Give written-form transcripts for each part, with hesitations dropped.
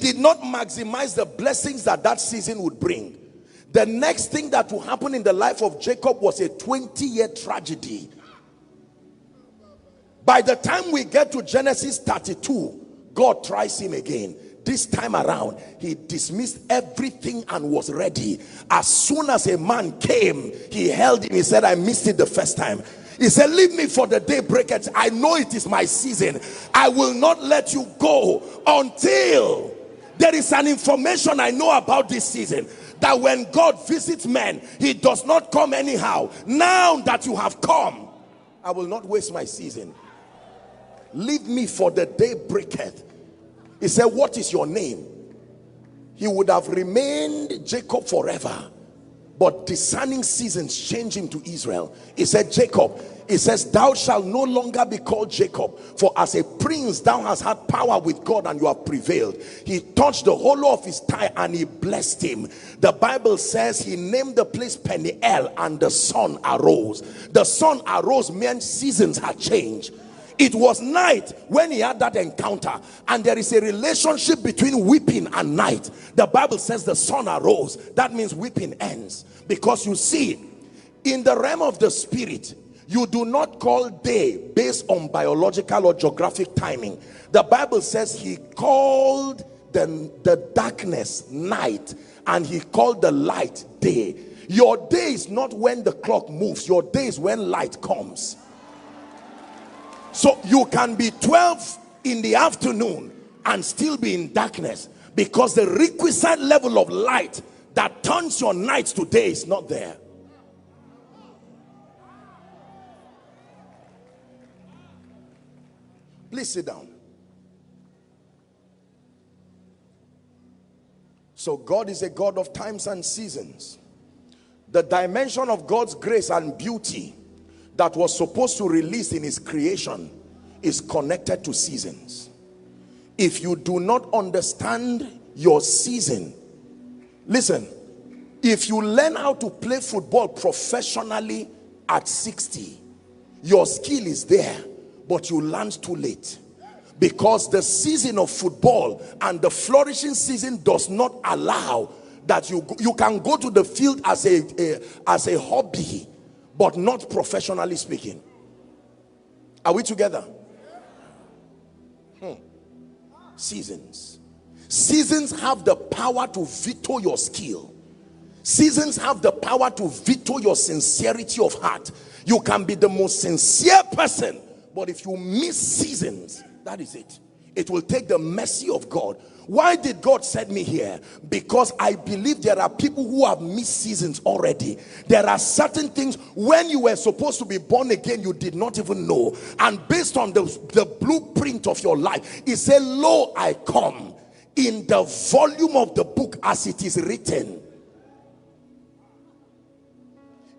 did not maximize the blessings that that season would bring. The next thing that will happen in the life of Jacob was a 20-year tragedy. By the time we get to Genesis 32, God tries him again. This time around, he dismissed everything and was ready. As soon as a man came, he held him. He said, I missed it the first time. He said, leave me for the day breaketh. I know it is my season. I will not let you go until there is an information I know about this season. That when God visits men, he does not come anyhow. Now that you have come, I will not waste my season. Leave me for the day breaketh. He said, what is your name? He would have remained Jacob forever, but discerning seasons changed him to Israel. He said, Jacob. He says, thou shalt no longer be called Jacob, for as a prince thou hast had power with God and you have prevailed. He touched the hollow of his thigh and he blessed him. The Bible says he named the place Peniel, and the sun arose. The sun arose meant seasons had changed. It was night when he had that encounter, and there is a relationship between weeping and night. The Bible says the sun arose. That means weeping ends. Because you see, in the realm of the spirit, you do not call day based on biological or geographic timing. The Bible says he called the darkness night, and he called the light day. Your day is not when the clock moves. Your day is when light comes. So you can be 12 in the afternoon and still be in darkness, because the requisite level of light that turns your night to day is not there. Please sit down. So God is a God of times and seasons. The dimension of God's grace and beauty that was supposed to release in his creation is connected to seasons. If you do not understand your season, listen, if you learn how to play football professionally at 60, your skill is there, but you learned too late, because the season of football and the flourishing season does not allow that you can go to the field as a hobby, but not professionally speaking. Are we together? Seasons have the power to veto your skill. Seasons have the power to veto your sincerity of heart. You can be the most sincere person, but if you miss seasons, that is it. It will take the mercy of God. Why did God send me here? Because I believe there are people who have missed seasons already. There are certain things when you were supposed to be born again, you did not even know. And based on the blueprint of your life, it said, lo, I come in the volume of the book as it is written.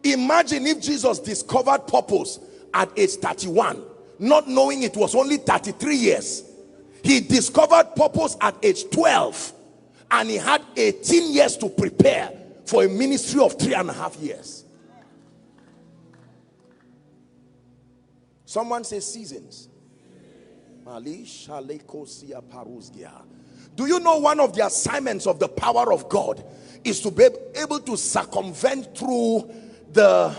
Imagine if Jesus discovered purpose at age 31, not knowing it was only 33 years. He discovered purpose at age 12, and he had 18 years to prepare for a ministry of 3.5 years. Someone says seasons. Do you know one of the assignments of the power of God is to be able to circumvent through the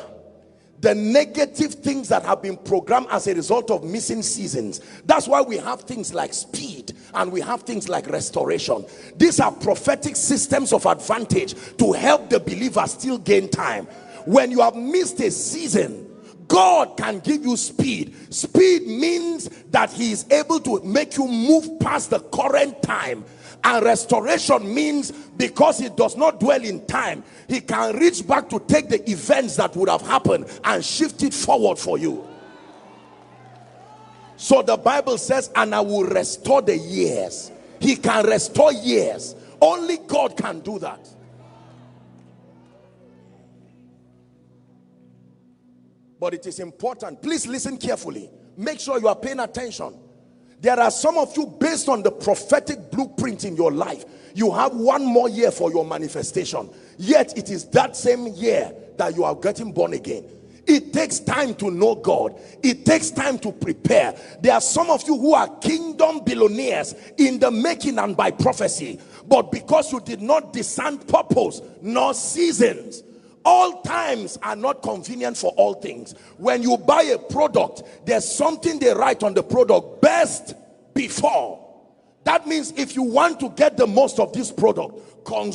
negative things that have been programmed as a result of missing seasons? That's why we have things like speed and we have things like restoration. These are prophetic systems of advantage to help the believer still gain time. When you have missed a season, God can give you speed. Speed means that he is able to make you move past the current time. And restoration means because he does not dwell in time, he can reach back to take the events that would have happened and shift it forward for you. So the Bible says, and I will restore the years. He can restore years. Only God can do that. But it is important. Please listen carefully. Make sure you are paying attention. There are some of you, based on the prophetic blueprint in your life, you have 1 more year for your manifestation. Yet it is that same year that you are getting born again. It takes time to know God. It takes time to prepare. There are some of you who are kingdom billionaires in the making and by prophecy, but because you did not discern purpose nor seasons. All times are not convenient for all things. When you buy a product, there's something they write on the product: best before. That means if you want to get the most of this product, consume